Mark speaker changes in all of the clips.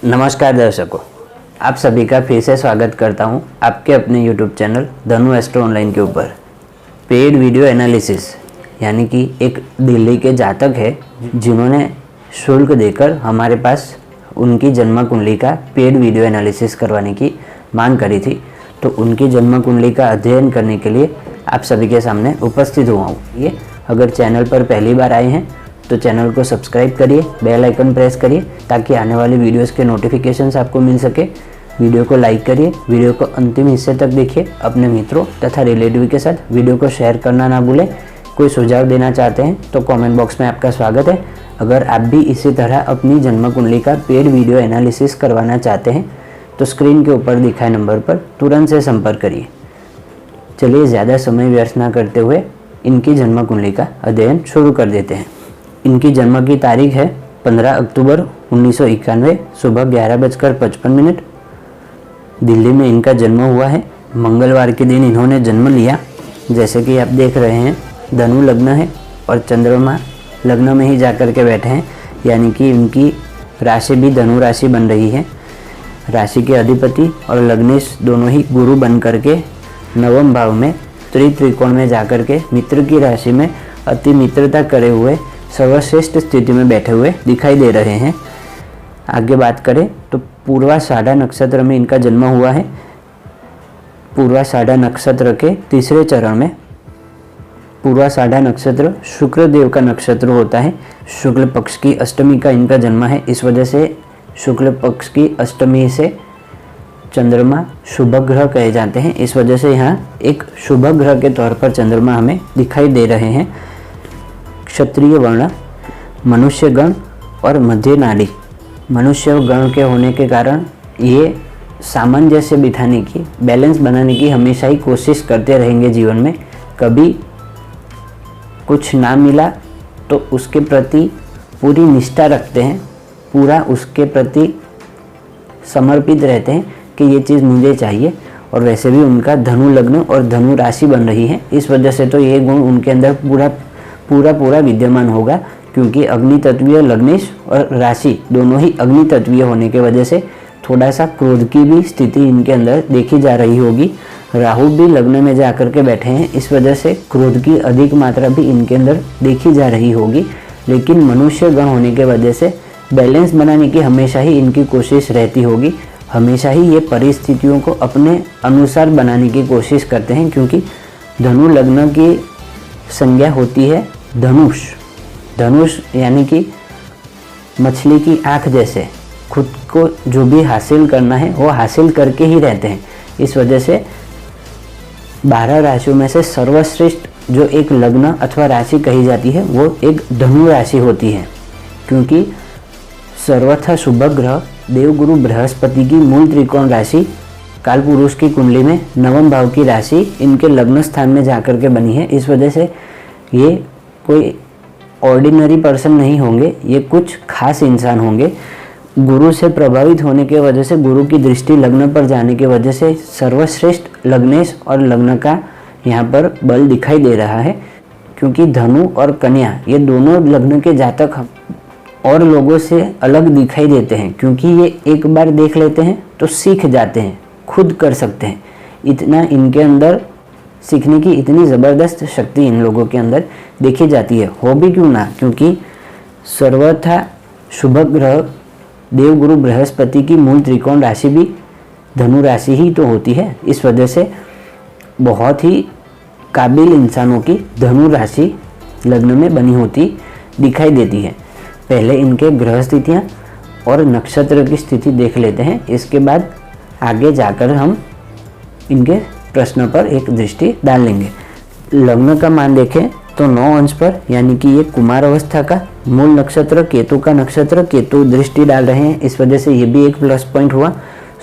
Speaker 1: नमस्कार दर्शकों, आप सभी का फिर से स्वागत करता हूं आपके अपने YouTube चैनल धनु एस्ट्रो ऑनलाइन के ऊपर। पेड वीडियो एनालिसिस यानी कि एक दिल्ली के जातक है जिन्होंने शुल्क देकर हमारे पास उनकी जन्म कुंडली का पेड वीडियो एनालिसिस करवाने की मांग करी थी। तो उनकी जन्म कुंडली का अध्ययन करने के लिए आप सभी के सामने उपस्थित हुआ हूँ। ये अगर चैनल पर पहली बार आए हैं तो चैनल को सब्सक्राइब करिए, बेल आइकन प्रेस करिए ताकि आने वाली वीडियोस के नोटिफिकेशंस आपको मिल सके। वीडियो को लाइक करिए, वीडियो को अंतिम हिस्से तक देखिए। अपने मित्रों तथा रिलेटिव के साथ वीडियो को शेयर करना ना भूलें। कोई सुझाव देना चाहते हैं तो कमेंट बॉक्स में आपका स्वागत है। अगर आप भी इसी तरह अपनी जन्म कुंडली का पेड वीडियो एनालिसिस करवाना चाहते हैं तो स्क्रीन के ऊपर दिखाए नंबर पर तुरंत से संपर्क करिए। चलिए ज़्यादा समय व्यर्थ ना करते हुए इनकी जन्म कुंडली का अध्ययन शुरू कर देते हैं। इनकी जन्म की तारीख है 15 अक्टूबर 1991 सुबह 11:55। दिल्ली में इनका जन्म हुआ है। मंगलवार के दिन इन्होंने जन्म लिया। जैसे कि आप देख रहे हैं धनु लग्न है और चंद्रमा लग्न में ही जाकर के बैठे हैं, यानी कि उनकी राशि भी धनु राशि बन रही है। राशि के अधिपति और लग्नेश दोनों ही गुरु बन करके नवम भाव में त्रिकोण में जाकर के मित्र की राशि में अति मित्रता करे हुए सर्वश्रेष्ठ स्थिति में बैठे हुए दिखाई दे रहे हैं। आगे बात करें तो पूर्वाषाढ़ा नक्षत्र में इनका जन्म हुआ है। पूर्वाषाढ़ा नक्षत्र के तीसरे चरण में, पूर्वाषाढ़ा नक्षत्र शुक्र देव का नक्षत्र होता है। शुक्ल पक्ष की अष्टमी का इनका जन्म है। इस वजह से शुक्ल पक्ष की अष्टमी से चंद्रमा शुभ ग्रह कहे जाते हैं। इस वजह से यहाँ एक शुभ ग्रह के तौर पर चंद्रमा हमें दिखाई दे रहे हैं। क्षत्रिय वर्ण, मनुष्य गण और मध्य नाड़ी। मनुष्य गण के होने के कारण ये सामंजस्य बिठाने की, बैलेंस बनाने की हमेशा ही कोशिश करते रहेंगे जीवन में। कभी कुछ ना मिला तो उसके प्रति पूरी निष्ठा रखते हैं, पूरा उसके प्रति समर्पित रहते हैं कि ये चीज़ मुझे चाहिए। और वैसे भी उनका धनु लग्न और धनु राशि बन रही है। इस वजह से तो ये गुण उनके अंदर पूरा विद्यमान होगा, क्योंकि अग्नि तत्वीय लग्नेश और राशि दोनों ही अग्नि तत्वीय होने के वजह से थोड़ा सा क्रोध की भी स्थिति इनके अंदर देखी जा रही होगी। राहु भी लग्न में जाकर के बैठे हैं, इस वजह से क्रोध की अधिक मात्रा भी इनके अंदर देखी जा रही होगी। लेकिन मनुष्य गण होने के वजह से बैलेंस बनाने की हमेशा ही इनकी कोशिश रहती होगी। हमेशा ही ये परिस्थितियों को अपने अनुसार बनाने की कोशिश करते हैं, क्योंकि धनु लग्न की संज्ञा होती है धनुष। धनुष यानी कि मछली की आँख जैसे खुद को जो भी हासिल करना है वो हासिल करके ही रहते हैं। इस वजह से 12 राशियों में से सर्वश्रेष्ठ जो एक लग्न अथवा राशि कही जाती है वो एक धनु राशि होती है, क्योंकि सर्वथा शुभ ग्रह देवगुरु बृहस्पति की मूल त्रिकोण राशि काल पुरुष की कुंडली में नवम भाव की राशि इनके लग्न स्थान में जाकर के बनी है। इस वजह से ये कोई ऑर्डिनरी पर्सन नहीं होंगे, ये कुछ खास इंसान होंगे। गुरु से प्रभावित होने के वजह से, गुरु की दृष्टि लग्न पर जाने की वजह से सर्वश्रेष्ठ लग्नेश और लग्न का यहाँ पर बल दिखाई दे रहा है। क्योंकि धनु और कन्या ये दोनों लग्न के जातक और लोगों से अलग दिखाई देते हैं, क्योंकि ये एक बार देख लेते हैं तो सीख जाते हैं, खुद कर सकते हैं। इतना इनके अंदर सीखने की इतनी ज़बरदस्त शक्ति इन लोगों के अंदर देखी जाती है। हो भी क्यों ना, क्योंकि सर्वथा शुभ ग्रह देवगुरु बृहस्पति की मूल त्रिकोण राशि भी धनु राशि ही तो होती है। इस वजह से बहुत ही काबिल इंसानों की धनु राशि लग्न में बनी होती दिखाई देती है। पहले इनके ग्रह स्थितियाँ और नक्षत्र की स्थिति देख लेते हैं, इसके बाद आगे जाकर हम इनके प्रश्न पर एक दृष्टि डाल लेंगे। लग्न का मान देखें तो 9 अंश पर, यानी कि ये कुमार अवस्था का मूल नक्षत्र केतु का नक्षत्र, केतु दृष्टि डाल रहे हैं, इस वजह से ये भी एक प्लस पॉइंट हुआ।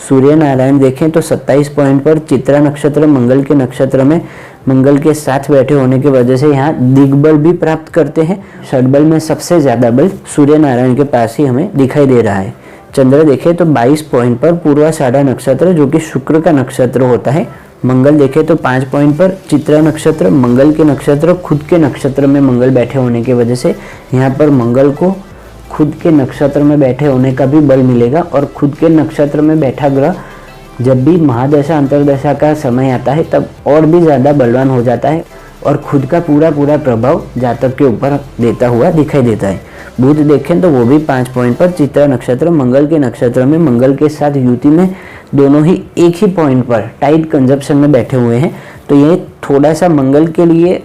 Speaker 1: सूर्य नारायण देखें तो 27 पॉइंट पर चित्रा नक्षत्र मंगल के नक्षत्र में मंगल के साथ बैठे होने की वजह से यहाँ दिग्बल भी प्राप्त करते हैं। षडबल में सबसे ज़्यादा बल सूर्य नारायण के पास ही हमें दिखाई दे रहा है। चंद्र देखें तो 22 पॉइंट पर पूर्वाषाढ़ा नक्षत्र जो कि शुक्र का नक्षत्र होता है। मंगल देखें तो 5 पॉइंट पर चित्रा नक्षत्र, मंगल के नक्षत्र खुद के नक्षत्र में मंगल बैठे होने की वजह से यहाँ पर मंगल को खुद के नक्षत्र में बैठे होने का भी बल मिलेगा। और खुद के नक्षत्र में बैठा ग्रह जब भी महादशा अंतर्दशा का समय आता है तब और भी ज़्यादा बलवान हो जाता है और खुद का पूरा प्रभाव जातक के ऊपर देता हुआ दिखाई देता है। बुध देखें तो वो भी 5 पॉइंट पर चित्रा नक्षत्र मंगल के नक्षत्र में मंगल के साथ युति में दोनों ही एक ही पॉइंट पर टाइट कंजप्शन में बैठे हुए हैं। तो ये थोड़ा सा मंगल के लिए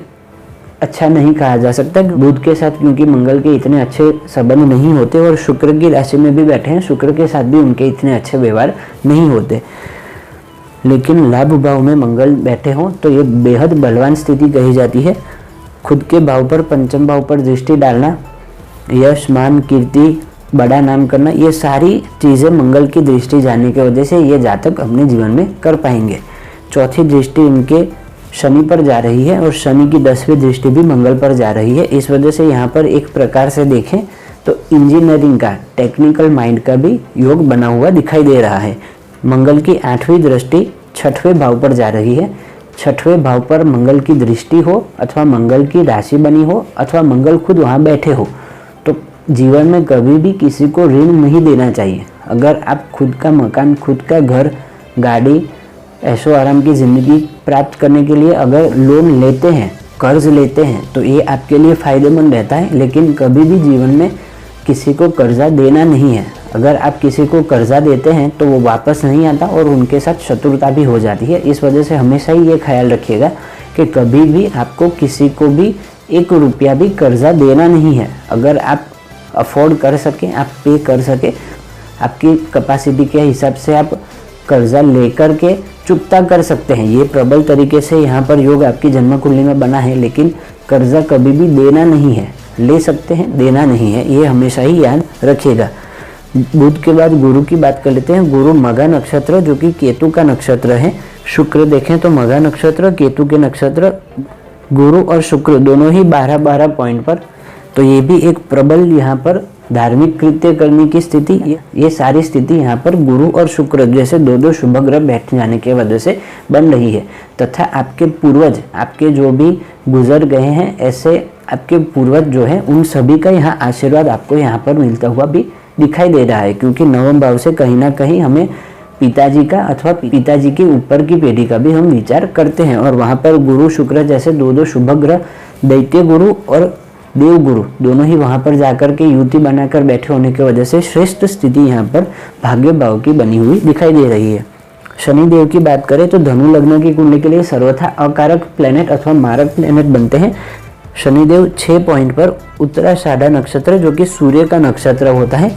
Speaker 1: अच्छा नहीं कहा जा सकता बुध के साथ, क्योंकि मंगल के इतने अच्छे संबंध नहीं होते और शुक्र की राशि में भी बैठे हैं, शुक्र के साथ भी उनके इतने अच्छे व्यवहार नहीं होते। लेकिन लाभ भाव में मंगल बैठे हों तो ये बेहद बलवान स्थिति कही जाती है। खुद के भाव पर पंचम भाव पर दृष्टि डालना, यश मान कीर्ति बड़ा नाम करना, ये सारी चीज़ें मंगल की दृष्टि जाने की वजह से ये जातक अपने जीवन में कर पाएंगे। चौथी दृष्टि इनके शनि पर जा रही है और शनि की 10वीं दृष्टि भी मंगल पर जा रही है। इस वजह से यहाँ पर एक प्रकार से देखें तो इंजीनियरिंग का, टेक्निकल माइंड का भी योग बना हुआ दिखाई दे रहा है। मंगल की 8वीं दृष्टि 6वें भाव पर जा रही है। 6वें भाव पर मंगल की दृष्टि हो अथवा मंगल की राशि बनी हो अथवा मंगल खुद वहाँ बैठे हो तो जीवन में कभी भी किसी को ऋण नहीं देना चाहिए। अगर आप खुद का मकान, खुद का घर, गाड़ी, ऐशो आराम की ज़िंदगी प्राप्त करने के लिए अगर लोन लेते हैं, कर्ज लेते हैं तो ये आपके लिए फ़ायदेमंद रहता है। लेकिन कभी भी जीवन में किसी को कर्जा देना नहीं है। अगर आप किसी को कर्जा देते हैं तो वो वापस नहीं आता और उनके साथ शत्रुता भी हो जाती है। इस वजह से हमेशा ही ये ख्याल रखिएगा कि कभी भी आपको किसी को भी 1 रुपया भी कर्जा देना नहीं है। अगर आप अफोर्ड कर सकें, आप पे कर सके, आपकी कैपेसिटी के हिसाब से आप कर्जा लेकर के चुकता कर सकते हैं। ये प्रबल तरीके से यहाँ पर योग आपकी जन्म कुंडली में बना है। लेकिन कर्जा कभी भी देना नहीं है, ले सकते हैं, देना नहीं है, ये हमेशा ही याद रखिएगा। बुध के बाद गुरु की बात कर लेते हैं। गुरु मघा नक्षत्र जो कि केतु का नक्षत्र है। शुक्र देखें तो मघा नक्षत्र, केतु के नक्षत्र, गुरु और शुक्र दोनों ही 12-12 पॉइंट पर। तो ये भी एक प्रबल यहाँ पर धार्मिक कृत्य करने की स्थिति, ये सारी स्थिति यहाँ पर गुरु और शुक्र जैसे 2-2 शुभ ग्रह बैठ जाने के वजह से बन रही है। तथा आपके पूर्वज, आपके जो भी गुजर गए हैं, ऐसे आपके पूर्वज जो है उन सभी का यहाँ आशीर्वाद आपको यहाँ पर मिलता हुआ भी दिखाई दे रहा है। क्योंकि नवम भाव से कहीं ना कहीं हमें पिताजी का अथवा पिताजी के ऊपर की पीढ़ी का भी हम विचार करते हैं। और वहाँ पर गुरु शुक्र जैसे 2-2 शुभ ग्रह, दैत्य गुरु और देव गुरु दोनों ही वहाँ पर जाकर के युति बनाकर बैठे होने की वजह से श्रेष्ठ स्थिति यहाँ पर भाग्य भाव की बनी हुई दिखाई दे रही है। शनि देव की बात करें तो धनु लग्न की कुंडली के लिए सर्वथा अकारक प्लेनेट अथवा मारक प्लेनेट बनते हैं। शनिदेव 6 पॉइंट पर उत्तराषाढ़ा नक्षत्र जो कि सूर्य का नक्षत्र होता है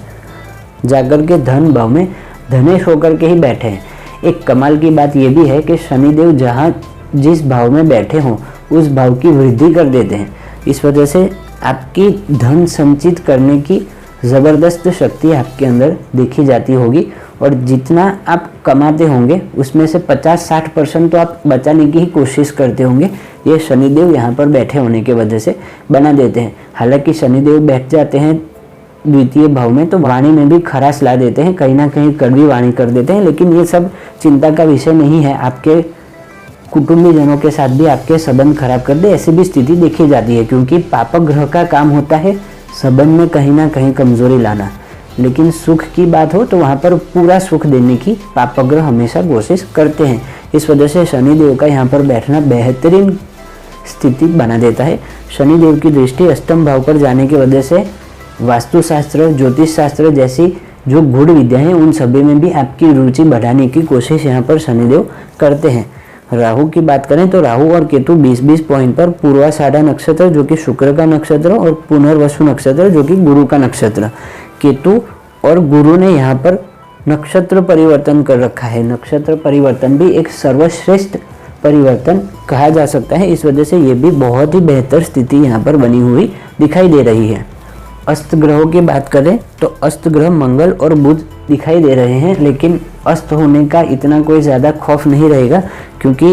Speaker 1: जाकर के धन भाव में धनेश होकर के ही बैठे हैं। एक कमाल की बात यह भी है कि शनिदेव जहाँ जिस भाव में बैठे हों उस भाव की वृद्धि कर देते हैं। इस वजह से आपकी धन संचित करने की ज़बरदस्त शक्ति आपके अंदर देखी जाती होगी और जितना आप कमाते होंगे उसमें से 50-60% तो आप बचाने की ही कोशिश करते होंगे। ये शनिदेव यहाँ पर बैठे होने की वजह से बना देते हैं। हालांकि शनिदेव बैठ जाते हैं द्वितीय भाव में तो वाणी में भी खराश ला देते हैं, कहीं ना कहीं कड़वी वाणी कर देते हैं। लेकिन ये सब चिंता का विषय नहीं है। आपके कुटुंबीजनों के साथ भी आपके संबंध खराब कर दे ऐसी भी स्थिति देखी जाती है, क्योंकि पापक ग्रह का काम होता है संबंध में कहीं ना कहीं कमजोरी लाना। लेकिन सुख की बात हो तो वहाँ पर पूरा सुख देने की पापक ग्रह हमेशा कोशिश करते हैं। इस वजह से शनिदेव का यहाँ पर बैठना बेहतरीन स्थिति बना देता है। शनिदेव की दृष्टि अष्टम भाव पर जाने की वजह से वास्तुशास्त्र, ज्योतिष शास्त्र जैसी जो गूढ़ विद्या है उन सभी में भी आपकी रुचि बढ़ाने की कोशिश यहाँ पर शनिदेव करते हैं। राहु की बात करें तो राहु और केतु 20-20 पॉइंट पर पूर्वाषाढ़ा नक्षत्र जो कि शुक्र का नक्षत्र और पुनर्वसु नक्षत्र जो कि गुरु का नक्षत्र। केतु और गुरु ने यहाँ पर नक्षत्र परिवर्तन कर रखा है। नक्षत्र परिवर्तन भी एक सर्वश्रेष्ठ परिवर्तन कहा जा सकता है। इस वजह से ये भी बहुत ही बेहतर स्थिति यहाँ पर बनी हुई दिखाई दे रही है। अस्त ग्रहों की बात करें तो अस्त ग्रह मंगल और बुध दिखाई दे रहे हैं, लेकिन अस्त होने का इतना कोई ज़्यादा खौफ नहीं रहेगा क्योंकि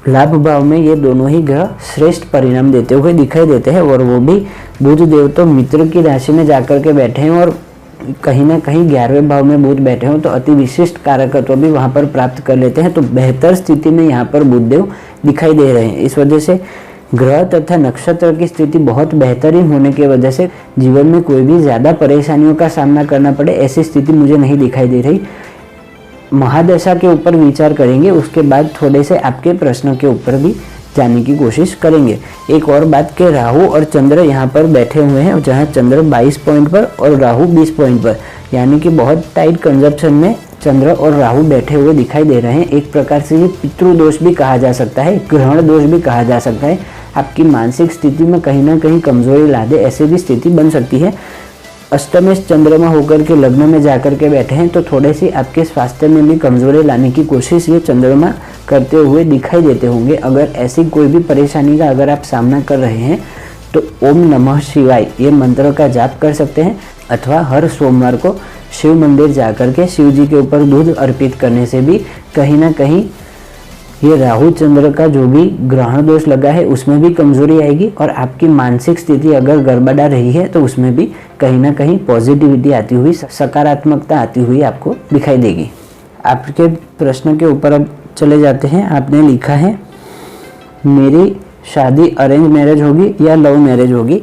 Speaker 1: लाभ भाव में ये दोनों ही ग्रह श्रेष्ठ परिणाम देते हुए दिखाई देते हैं। और वो भी बुध देव तो मित्र की राशि में जाकर के बैठे हैं और कहीं ना कहीं 11वें भाव में बुध बैठे हों तो अति विशिष्ट कारकत्व भी वहाँ पर प्राप्त कर लेते हैं। तो बेहतर स्थिति में यहाँ पर बुध देव दिखाई दे रहे हैं। इस वजह से ग्रह तथा नक्षत्र की स्थिति बहुत बेहतरीन होने की वजह से जीवन में कोई भी ज़्यादा परेशानियों का सामना करना पड़े ऐसी स्थिति मुझे नहीं दिखाई दे रही। महादशा के ऊपर विचार करेंगे, उसके बाद थोड़े से आपके प्रश्नों के ऊपर भी जाने की कोशिश करेंगे। एक और बात कि राहु और चंद्र यहाँ पर बैठे हुए हैं, जहाँ चंद्र 22 पॉइंट पर और राहु 20 पॉइंट पर, यानी कि बहुत टाइट कंजप्शन में चंद्र और राहु बैठे हुए दिखाई दे रहे हैं। एक प्रकार से ये पितृदोष भी कहा जा सकता है, ग्रहण दोष भी कहा जा सकता है। आपकी मानसिक स्थिति में कहीं ना कहीं कमजोरी ला दे ऐसी भी स्थिति बन सकती है। अष्टमेश चंद्रमा होकर के लग्न में जाकर के बैठे हैं तो थोड़े सी आपके स्वास्थ्य में भी कमजोरी लाने की कोशिश ये चंद्रमा करते हुए दिखाई देते होंगे। अगर ऐसी कोई भी परेशानी का अगर आप सामना कर रहे हैं तो ओम नमः शिवाय ये मंत्र का जाप कर सकते हैं, अथवा हर सोमवार को शिव मंदिर जाकर के शिव जी के ऊपर दूध अर्पित करने से भी कहीं ना कहीं ये राहु चंद्र का जो भी ग्रहण दोष लगा है उसमें भी कमजोरी आएगी और आपकी मानसिक स्थिति अगर गड़बड़ा रही है तो उसमें भी कहीं ना कहीं पॉजिटिविटी आती हुई, सकारात्मकता आती हुई आपको दिखाई देगी। आपके प्रश्न के ऊपर अब चले जाते हैं। आपने लिखा है मेरी शादी अरेंज मैरिज होगी या लव मैरिज होगी।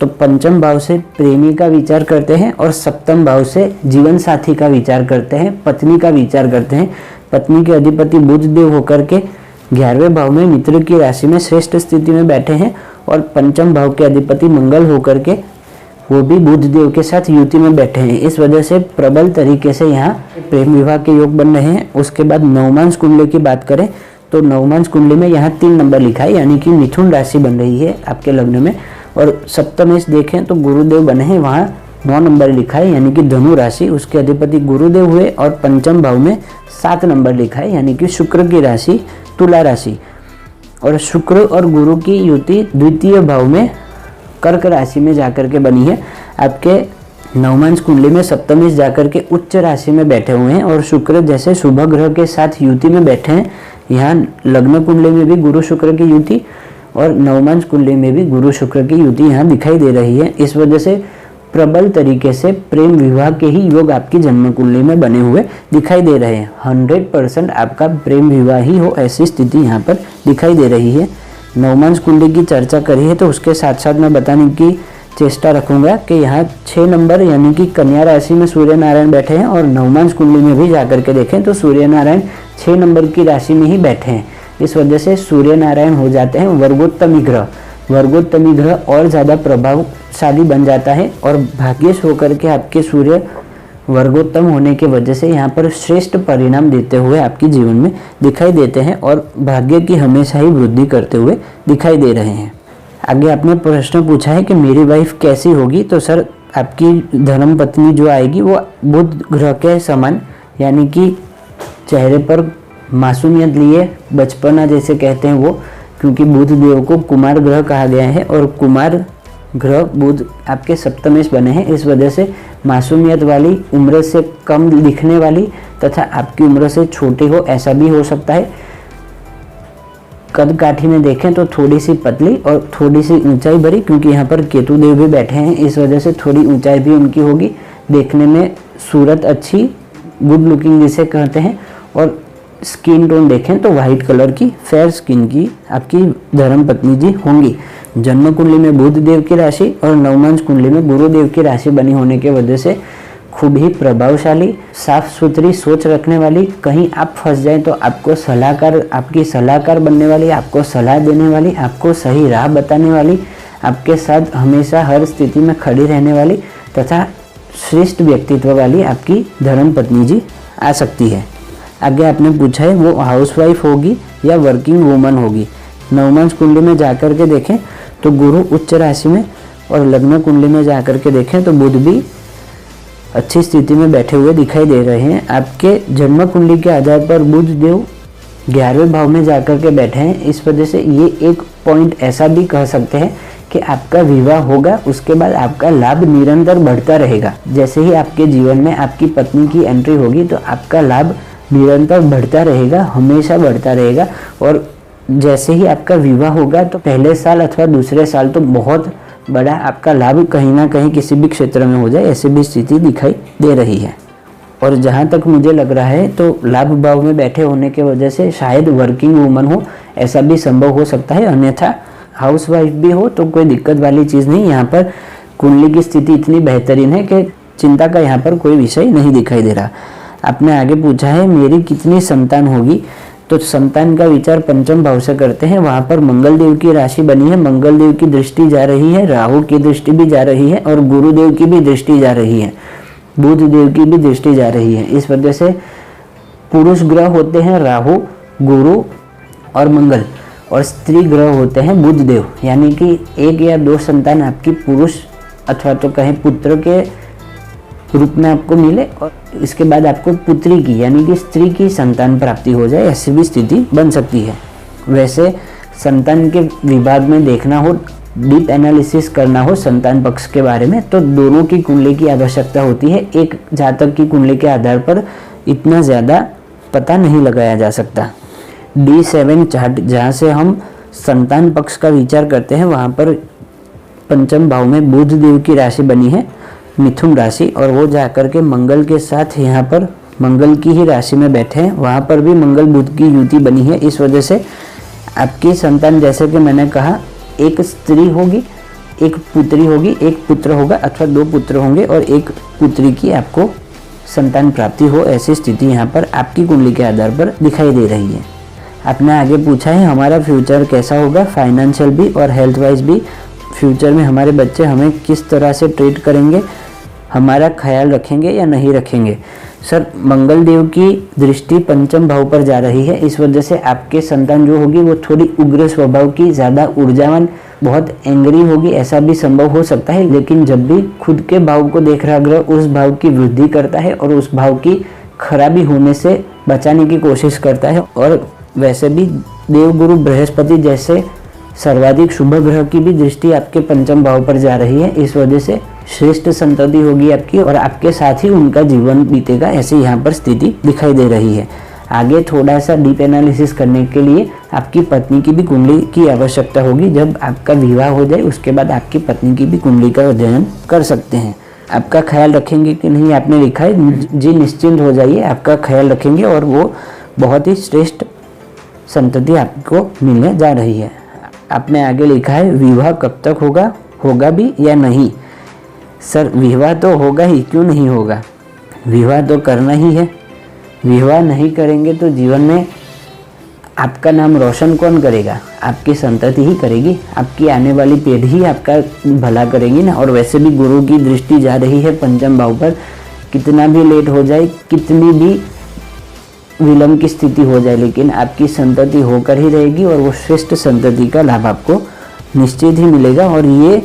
Speaker 1: तो पंचम भाव से प्रेमी का विचार करते हैं और सप्तम भाव से जीवन साथी का विचार करते हैं, पत्नी का विचार करते हैं। पत्नी के अधिपति बुध देव होकर के 11वें भाव में मित्र की राशि में श्रेष्ठ स्थिति में बैठे हैं और पंचम भाव के अधिपति मंगल होकर के वो भी बुध देव के साथ युति में बैठे हैं। इस वजह से प्रबल तरीके से यहाँ प्रेम विवाह के योग बन रहे हैं। उसके बाद नवमांश कुंडली की बात करें तो नवमांश कुंडली में यहाँ 3 नंबर लिखा है, यानी कि मिथुन राशि बन रही है आपके लग्न में। और सप्तमेश देखें तो गुरुदेव बने हैं, वहाँ 9 नंबर लिखा है, यानी कि धनु राशि, उसके अधिपति गुरुदेव हुए। और पंचम भाव में 7 नंबर लिखा है, यानी कि शुक्र की राशि तुला राशि। और शुक्र और गुरु की युति द्वितीय भाव में कर्क राशि में जाकर के बनी है। आपके नवमांश कुंडली में सप्तमेश जाकर के उच्च राशि में बैठे हुए हैं और शुक्र जैसे शुभ ग्रह के साथ युति में बैठे हैं। यहाँ लग्न कुंडली में भी गुरु शुक्र की युति और नवमांश कुंडली में भी गुरु शुक्र की युति यहाँ दिखाई दे रही है। इस वजह से प्रबल तरीके से प्रेम विवाह के ही योग आपकी जन्म कुंडली में बने हुए दिखाई दे रहे हैं। 100% आपका प्रेम विवाह ही हो ऐसी स्थिति यहाँ पर दिखाई दे रही है। नवमांश कुंडली की चर्चा करी है तो उसके साथ साथ मैं बताने की चेष्टा रखूंगा कि यहाँ 6 नंबर यानी कि कन्या राशि में सूर्य नारायण बैठे हैं और नवमांश कुंडली में भी जाकर के देखें तो सूर्य नारायण 6 नंबर की राशि में ही बैठे हैं। इस वजह से सूर्य नारायण हो जाते हैं वर्गोत्तमी ग्रह। वर्गोत्तमी ग्रह और ज़्यादा प्रभावशाली बन जाता है और भाग्यश होकर के आपके सूर्य वर्गोत्तम होने की वजह से यहाँ पर श्रेष्ठ परिणाम देते हुए आपके जीवन में दिखाई देते हैं और भाग्य की हमेशा ही वृद्धि करते हुए दिखाई दे रहे हैं। आगे आपने प्रश्न पूछा है कि मेरी वाइफ कैसी होगी। तो सर आपकी धर्म पत्नी जो आएगी वो बुध ग्रह के समान, यानी कि चेहरे पर मासूमियत लिए बचपना जैसे कहते हैं वो, क्योंकि बुध देव को कुमार ग्रह कहा गया है और कुमार ग्रह बुध आपके सप्तमेश बने हैं। इस वजह से मासूमियत वाली, उम्र से कम दिखने वाली तथा आपकी उम्र से छोटी हो ऐसा भी हो सकता है। कद काठी में देखें तो थोड़ी सी पतली और थोड़ी सी ऊंचाई भरी, क्योंकि यहाँ पर केतु देव भी बैठे हैं, इस वजह से थोड़ी ऊंचाई भी उनकी होगी। देखने में सूरत अच्छी, गुड लुकिंग जिसे कहते हैं। और स्किन टोन देखें तो वाइट कलर की फेयर स्किन की आपकी धर्म पत्नी जी होंगी। जन्म कुंडली में बुध देव की राशि और नवमांश कुंडली में गुरुदेव की राशि बनी होने की वजह से खूब ही प्रभावशाली, साफ सुथरी सोच रखने वाली, कहीं आप फंस जाएं तो आपको सलाहकार, आपकी सलाहकार बनने वाली, आपको सलाह देने वाली, आपको सही राह बताने वाली, आपके साथ हमेशा हर स्थिति में खड़ी रहने वाली तथा श्रेष्ठ व्यक्तित्व वाली आपकी धर्म पत्नी जी आ सकती है। आगे आपने पूछा है वो हाउसवाइफ होगी या वर्किंग वूमन होगी। नवमांश कुंडली में जाकर के देखें तो गुरु उच्च राशि में और लग्न कुंडली में जाकर के देखें तो बुध भी अच्छी स्थिति में बैठे हुए दिखाई दे रहे हैं। आपके जन्म कुंडली के आधार पर बुध देव 11वें भाव में जाकर के बैठे हैं। इस वजह से ये एक पॉइंट ऐसा भी कह सकते हैं कि आपका विवाह होगा, उसके बाद आपका लाभ निरंतर बढ़ता रहेगा। जैसे ही आपके जीवन में आपकी पत्नी की एंट्री होगी तो आपका लाभ निरंतर बढ़ता रहेगा, हमेशा बढ़ता रहेगा। और जैसे ही आपका विवाह होगा तो पहले साल अथवा दूसरे साल तो बहुत बड़ा आपका लाभ कहीं ना कहीं किसी भी क्षेत्र में हो जाए ऐसी भी स्थिति दिखाई दे रही है। और जहाँ तक मुझे लग रहा है तो लाभ भाव में बैठे होने की वजह से शायद वर्किंग वूमन हो ऐसा भी संभव हो सकता है। अन्यथा हाउसवाइफ भी हो तो कोई दिक्कत वाली चीज़ नहीं। यहाँ पर कुंडली की स्थिति इतनी बेहतरीन है कि चिंता का यहाँ पर कोई विषय नहीं दिखाई दे रहा। आपने आगे पूछा है मेरी कितनी संतान होगी, तो संतान का विचार पंचम भाव से करते हैं। वहाँ पर मंगल देव की राशि बनी है, मंगल देव की दृष्टि जा रही है, राहु की दृष्टि भी जा रही है और गुरुदेव की भी दृष्टि जा रही है, बुध देव की भी दृष्टि जा रही है। इस वजह से पुरुष ग्रह होते हैं राहु, गुरु और मंगल, और स्त्री ग्रह होते हैं बुध देव। यानी कि 1 या 2 संतान आपकी पुरुष अथवा तो कहें पुत्र के रूप में आपको मिले और इसके बाद आपको पुत्री की यानी कि स्त्री की संतान प्राप्ति हो जाए, ऐसी भी स्थिति बन सकती है। वैसे संतान के विभाग में देखना हो, डीप एनालिसिस करना हो संतान पक्ष के बारे में, तो दोनों की कुंडली की आवश्यकता होती है। एक जातक की कुंडली के आधार पर इतना ज़्यादा पता नहीं लगाया जा सकता। D7 चार्ट जहाँ से हम संतान पक्ष का विचार करते हैं, वहाँ पर पंचम भाव में बुध देव की राशि बनी है मिथुन राशि, और वो जाकर के मंगल के साथ यहाँ पर मंगल की ही राशि में बैठे हैं। वहाँ पर भी मंगल बुध की युति बनी है। इस वजह से आपकी संतान, जैसे कि मैंने कहा, एक स्त्री होगी, एक पुत्री होगी, एक पुत्र होगा अथवा 2 पुत्र होंगे और एक पुत्री की आपको संतान प्राप्ति हो, ऐसी स्थिति यहाँ पर आपकी कुंडली के आधार पर दिखाई दे रही है। आपने आगे पूछा है हमारा फ्यूचर कैसा होगा, फाइनेंशियल भी और हेल्थ वाइज भी। फ्यूचर में हमारे बच्चे हमें किस तरह से ट्रीट करेंगे, हमारा ख्याल रखेंगे या नहीं रखेंगे। सर, मंगल देव की दृष्टि पंचम भाव पर जा रही है, इस वजह से आपके संतान जो होगी वो थोड़ी उग्र स्वभाव की, ज़्यादा ऊर्जावान, बहुत एंग्री होगी, ऐसा भी संभव हो सकता है। लेकिन जब भी खुद के भाव को देख रहा ग्रह उस भाव की वृद्धि करता है और उस भाव की खराबी होने से बचाने की कोशिश करता है। और वैसे भी देवगुरु बृहस्पति जैसे सर्वाधिक शुभ ग्रह की भी दृष्टि आपके पंचम भाव पर जा रही है। इस वजह से श्रेष्ठ संतति होगी आपकी और आपके साथ ही उनका जीवन बीतेगा, ऐसे यहाँ पर स्थिति दिखाई दे रही है। आगे थोड़ा सा डीप एनालिसिस करने के लिए आपकी पत्नी की भी कुंडली की आवश्यकता होगी। जब आपका विवाह हो जाए उसके बाद आपकी पत्नी की भी कुंडली का अध्ययन कर सकते हैं। आपका ख्याल रखेंगे कि नहीं, आपने लिखा है जी, निश्चिंत हो जाइए, आपका ख्याल रखेंगे और वो बहुत ही श्रेष्ठ संतति आपको मिलने जा रही है। आपने आगे लिखा है विवाह कब तक होगा, होगा भी या नहीं। सर, विवाह तो होगा ही, क्यों नहीं होगा, विवाह तो करना ही है। विवाह नहीं करेंगे तो जीवन में आपका नाम रोशन कौन करेगा, आपकी संतति ही करेगी, आपकी आने वाली पीढ़ी ही आपका भला करेगी ना। और वैसे भी गुरु की दृष्टि जा रही है पंचम भाव पर, कितना भी लेट हो जाए, कितनी भी विलंब की स्थिति हो जाए, लेकिन आपकी संतति होकर ही रहेगी और वो श्रेष्ठ संतति का लाभ आपको निश्चित ही मिलेगा। और ये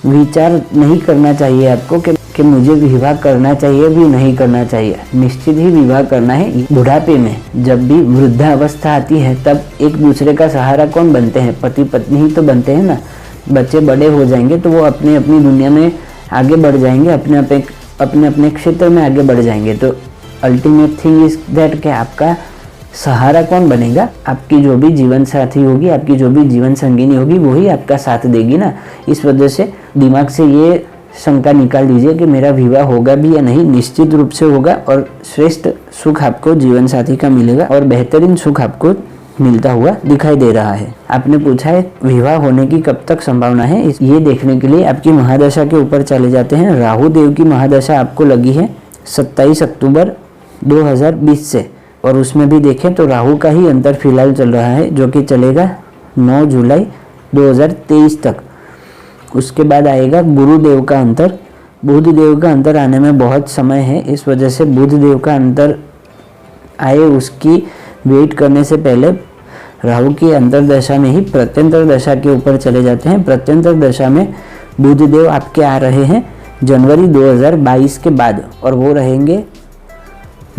Speaker 1: विचार नहीं करना चाहिए आपको कि मुझे विवाह करना चाहिए भी नहीं करना चाहिए, निश्चित ही विवाह करना है। बुढ़ापे में जब भी वृद्धावस्था आती है तब एक दूसरे का सहारा कौन बनते हैं, पति पत्नी ही तो बनते हैं ना। बच्चे बड़े हो जाएंगे तो वो अपनी अपनी दुनिया में आगे बढ़ जाएंगे, अपने अपने क्षेत्र में आगे बढ़ जाएंगे। तो अल्टीमेट थिंग इज दैट कि आपका सहारा कौन बनेगा, आपकी जो भी जीवन साथी होगी, आपकी जो भी जीवन संगिनी होगी, वही आपका साथ देगी ना। इस वजह से दिमाग से ये शंका निकाल दीजिए कि मेरा विवाह होगा भी या नहीं, निश्चित रूप से होगा और श्रेष्ठ सुख आपको जीवन साथी का मिलेगा और बेहतरीन सुख आपको मिलता हुआ दिखाई दे रहा है। आपने पूछा है विवाह होने की कब तक संभावना है, ये देखने के लिए आपकी महादशा के ऊपर चले जाते हैं। राहु देव की महादशा आपको लगी है 27 अक्टूबर 2020 से, और उसमें भी देखें तो राहु का ही अंतर फिलहाल चल रहा है जो कि चलेगा 9 जुलाई 2023 तक। उसके बाद आएगा गुरुदेव का अंतर। बुध देव का अंतर आने में बहुत समय है, इस वजह से बुध देव का अंतर आए उसकी वेट करने से पहले राहु की अंतर दशा में ही प्रत्यंतर दशा के ऊपर चले जाते हैं। प्रत्यंतर दशा में बुध देव आपके आ रहे हैं जनवरी 2022 के बाद और वो रहेंगे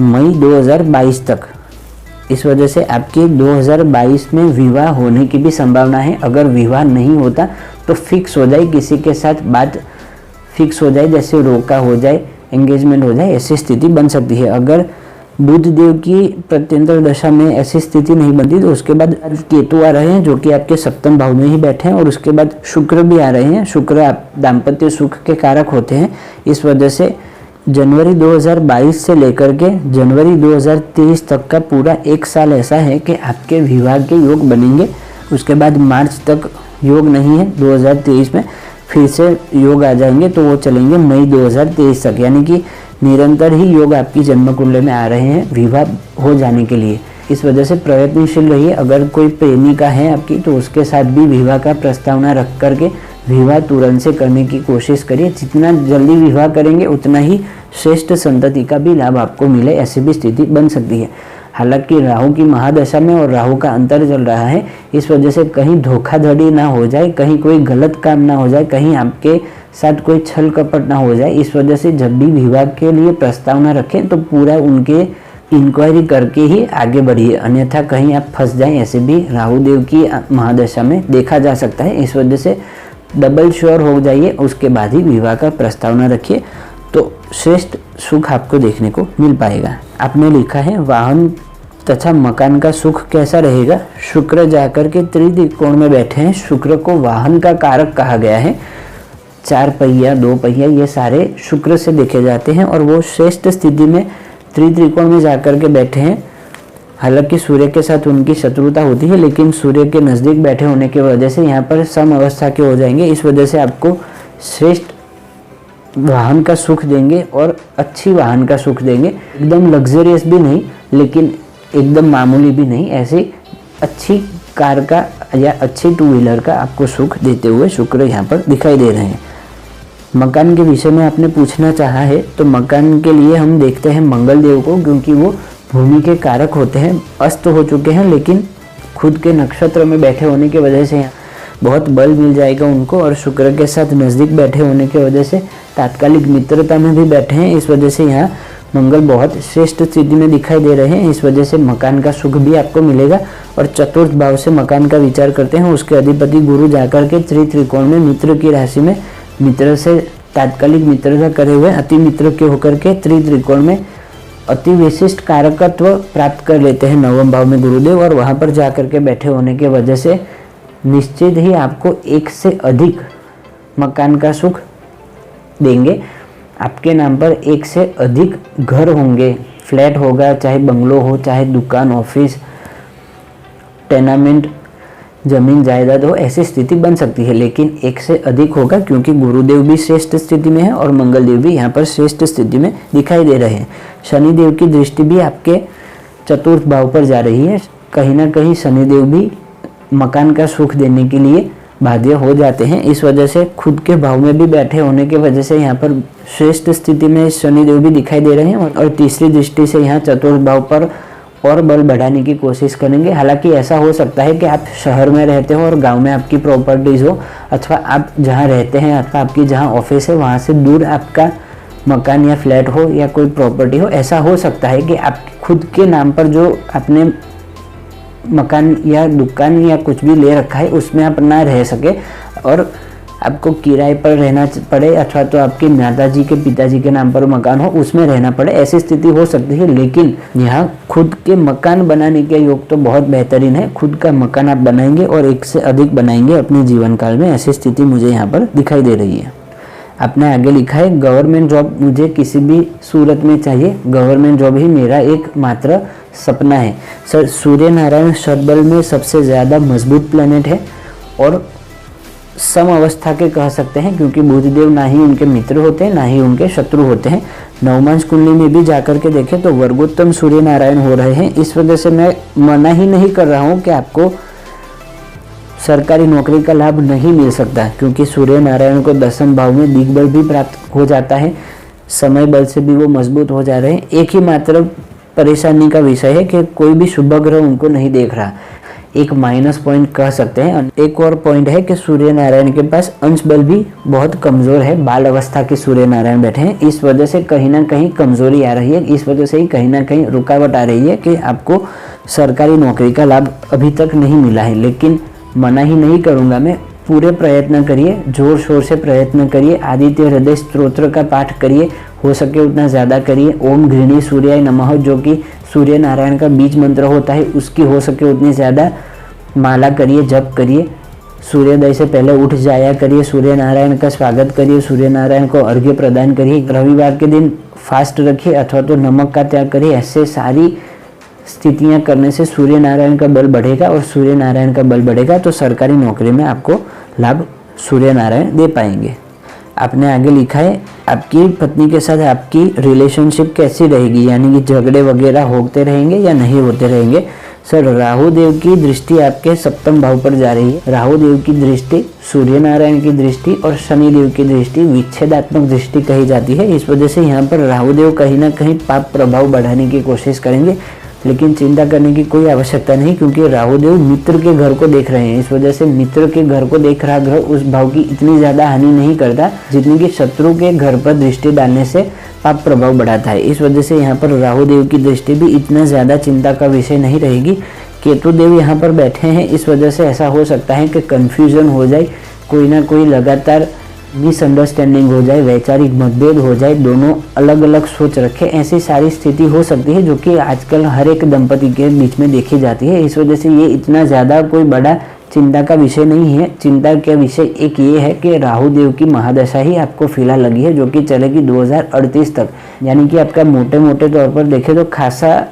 Speaker 1: मई 2022 तक। इस वजह से आपके 2022 में विवाह होने की भी संभावना है। अगर विवाह नहीं होता तो फिक्स हो जाए, किसी के साथ बात फिक्स हो जाए, जैसे रोका हो जाए, एंगेजमेंट हो जाए, ऐसी स्थिति बन सकती है। अगर बुध देव की प्रत्यंतर दशा में ऐसी स्थिति नहीं बनती तो उसके बाद केतु आ रहे हैं जो कि आपके सप्तम भाव में ही बैठे हैं और उसके बाद शुक्र भी आ रहे हैं। शुक्र आप दाम्पत्य सुख के कारक होते हैं। इस वजह से जनवरी 2022 से लेकर के जनवरी 2023 तक का पूरा 1 साल ऐसा है कि आपके विवाह के योग बनेंगे। उसके बाद मार्च तक योग नहीं है 2023 में, फिर से योग आ जाएंगे तो वो चलेंगे मई 2023 तक, यानी कि निरंतर ही योग आपकी जन्म कुंडली में आ रहे हैं विवाह हो जाने के लिए। इस वजह से प्रयत्नशील रहिए। अगर कोई प्रेमिका है आपकी तो उसके साथ भी विवाह का प्रस्तावना रख करके विवाह तुरंत से करने की कोशिश करिए। जितना जल्दी विवाह करेंगे उतना ही श्रेष्ठ संतति का भी लाभ आपको मिले, ऐसी भी स्थिति बन सकती है। हालांकि राहु की महादशा में और राहु का अंतर चल रहा है, इस वजह से कहीं धोखाधड़ी ना हो जाए, कहीं कोई गलत काम ना हो जाए, कहीं आपके साथ कोई छल कपट ना हो जाए। इस वजह से जब भी विवाह के लिए प्रस्तावना रखें तो पूरा उनके इंक्वायरी करके ही आगे बढ़िए, अन्यथा कहीं आप फंस जाएं, ऐसे भी राहु देव की महादशा में देखा जा सकता है। इस वजह से डबल श्योर हो जाइए, उसके बाद ही विवाह का प्रस्तावना रखिए तो श्रेष्ठ सुख आपको देखने को मिल पाएगा। आपने लिखा है वाहन तथा मकान का सुख कैसा रहेगा। शुक्र जाकर के त्रिकोण में बैठे हैं। शुक्र को वाहन का कारक कहा गया है। 4 पहिया 2 पहिया ये सारे शुक्र से देखे जाते हैं और वो श्रेष्ठ स्थिति में त्रिकोण में जाकर के बैठे हैं। हालांकि सूर्य के साथ उनकी शत्रुता होती है, लेकिन सूर्य के नज़दीक बैठे होने की वजह से यहाँ पर सम अवस्था के हो जाएंगे। इस वजह से आपको श्रेष्ठ वाहन का सुख देंगे और अच्छी वाहन का सुख देंगे। एकदम लग्जरियस भी नहीं, लेकिन एकदम मामूली भी नहीं, ऐसी अच्छी कार का या अच्छी 2 व्हीलर का आपको सुख देते हुए शुक्र यहाँ पर दिखाई दे रहे हैं। मकान के विषय में आपने पूछना चाहा है तो मकान के लिए हम देखते हैं मंगल देव को, क्योंकि वो भूमि के कारक होते हैं। अस्त हो चुके हैं, लेकिन खुद के नक्षत्र में बैठे होने की वजह से बहुत बल मिल जाएगा उनको, और शुक्र के साथ नज़दीक बैठे होने की वजह से तात्कालिक मित्रता में भी बैठे हैं। इस वजह से यहाँ मंगल बहुत श्रेष्ठ स्थिति में दिखाई दे रहे हैं। इस वजह से मकान का सुख भी आपको मिलेगा। और चतुर्थ भाव से मकान का विचार करते हैं, उसके अधिपति गुरु जाकर के त्रिकोण में मित्र की राशि में मित्र से तात्कालिक मित्रता करे हुए अति मित्र के होकर के त्रिकोण में अति विशिष्ट कारकत्व प्राप्त कर लेते हैं 9वें भाव में गुरुदेव, और वहां पर जाकर के बैठे होने की वजह से निश्चित ही आपको 1 से अधिक मकान का सुख देंगे। आपके नाम पर 1 से अधिक घर होंगे, फ्लैट होगा, चाहे बंगलो हो, चाहे दुकान, ऑफिस, टेनामेंट, जमीन जायदाद हो, ऐसी स्थिति बन सकती है। लेकिन 1 से अधिक होगा, क्योंकि गुरुदेव भी श्रेष्ठ स्थिति में है और मंगल देव भी यहाँ पर श्रेष्ठ स्थिति में दिखाई दे रहे हैं। शनि देव की दृष्टि भी आपके चतुर्थ भाव पर जा रही है। कहीं ना कहीं शनि देव भी मकान का सुख देने के लिए बाध्य हो जाते हैं। इस वजह से खुद के भाव में भी बैठे होने की वजह से यहाँ पर श्रेष्ठ स्थिति में शनि देव भी दिखाई दे रहे हैं, और तीसरी दृष्टि से यहाँ चतुर्थ भाव पर और बल बढ़ाने की कोशिश करेंगे। हालांकि ऐसा हो सकता है कि आप शहर में रहते हो और गांव में आपकी प्रॉपर्टीज़ हो, अथवा आप जहां रहते हैं अथवा आपकी जहां ऑफिस है वहां से दूर आपका मकान या फ्लैट हो या कोई प्रॉपर्टी हो। ऐसा हो सकता है कि आप खुद के नाम पर जो आपने मकान या दुकान या कुछ भी ले रखा है उसमें आप ना रह सके और आपको किराए पर रहना पड़े, अथवा तो आपके माताजी के पिताजी के नाम पर मकान हो उसमें रहना पड़े, ऐसी स्थिति हो सकती है। लेकिन यहाँ खुद के मकान बनाने के योग तो बहुत बेहतरीन है। खुद का मकान आप बनाएंगे और 1 से अधिक बनाएंगे अपने जीवन काल में, ऐसी स्थिति मुझे यहाँ पर दिखाई दे रही है। आपने आगे लिखा है गवर्नमेंट जॉब मुझे किसी भी सूरत में चाहिए, गवर्नमेंट जॉब ही मेरा एकमात्र सपना है। सर, सूर्य नारायण शतबल में सबसे ज़्यादा मजबूत प्लेनेट है और सम अवस्था के कह सकते हैं, क्योंकि बुधदेव ना ही उनके मित्र होते हैं ना ही उनके शत्रु होते हैं। नवमांश कुंडली में भी जाकर के देखें तो वर्गोत्तम सूर्य नारायण हो रहे हैं। इस वजह से मैं मना ही नहीं कर रहा हूँ कि आपको सरकारी नौकरी का लाभ नहीं मिल सकता, क्योंकि सूर्य नारायण को 10वें भाव में दिग्बल भी प्राप्त हो जाता है, समय बल से भी वो मजबूत हो जा रहे हैं। एक ही मात्र परेशानी का विषय है कि कोई भी शुभ ग्रह उनको नहीं देख रहा, एक माइनस पॉइंट कह सकते हैं। एक और पॉइंट है कि सूर्य नारायण के पास अंश बल भी बहुत कमज़ोर है, बाल अवस्था के सूर्य नारायण बैठे हैं। इस वजह से कहीं ना कहीं कमज़ोरी आ रही है, इस वजह से ही कहीं ना कहीं रुकावट आ रही है कि आपको सरकारी नौकरी का लाभ अभी तक नहीं मिला है। लेकिन मना ही नहीं करूँगा मैं, पूरे प्रयत्न करिए, जोर शोर से प्रयत्न करिए, आदित्य हृदय स्तोत्र का पाठ करिए, हो सके उतना ज़्यादा करिए। ओम घृणी सूर्याय नमः जो कि सूर्य नारायण का बीज मंत्र होता है, उसकी हो सके उतनी ज़्यादा माला करिए, जप करिए। सूर्योदय से पहले उठ जाया करिए, सूर्य नारायण का स्वागत करिए, सूर्य नारायण को अर्घ्य प्रदान करिए। रविवार के दिन फास्ट रखिए अथवा तो नमक का त्याग करिए। ऐसे सारी स्थितियां करने से सूर्य नारायण का बल बढ़ेगा, और सूर्य नारायण का बल बढ़ेगा तो सरकारी नौकरी में आपको लाभ सूर्य नारायण दे पाएंगे। आपने आगे लिखा है आपकी पत्नी के साथ आपकी रिलेशनशिप कैसी रहेगी, यानी कि झगड़े वगैरह होते रहेंगे या नहीं होते रहेंगे। सर, राहु देव की दृष्टि आपके सप्तम भाव पर जा रही है। राहु देव की दृष्टि, सूर्य नारायण की दृष्टि और शनि देव की दृष्टि विच्छेदात्मक दृष्टि कही जाती है। इस वजह से यहाँ पर राहु देव कहीं ना कहीं पाप प्रभाव बढ़ाने की कोशिश करेंगे, लेकिन चिंता करने की कोई आवश्यकता नहीं, क्योंकि राहु देव मित्र के घर को देख रहे हैं। इस वजह से मित्र के घर को देख रहा ग्रह उस भाव की इतनी ज्यादा हानि नहीं करता जितनी कि शत्रु के घर पर दृष्टि डालने से पाप प्रभाव बढ़ाता है। इस वजह से यहाँ पर राहु देव की दृष्टि भी इतना ज्यादा चिंता का विषय नहीं रहेगी। केतु देव यहाँ पर बैठे हैं, इस वजह से ऐसा हो सकता है कि कंफ्यूजन हो जाए, कोई ना कोई लगातार मिसअंडरस्टैंडिंग हो जाए, वैचारिक मतभेद हो जाए, दोनों अलग अलग सोच रखे, ऐसी सारी स्थिति हो सकती है जो कि आजकल हर एक दंपति के बीच में देखी जाती है। इस वजह से ये इतना ज़्यादा कोई बड़ा चिंता का विषय नहीं है। चिंता का विषय एक ये है कि राहु देव की महादशा ही आपको फिलहाल लगी है, जो कि चलेगी 2038 तक, यानी कि आपका मोटे मोटे तौर पर देखें तो खासा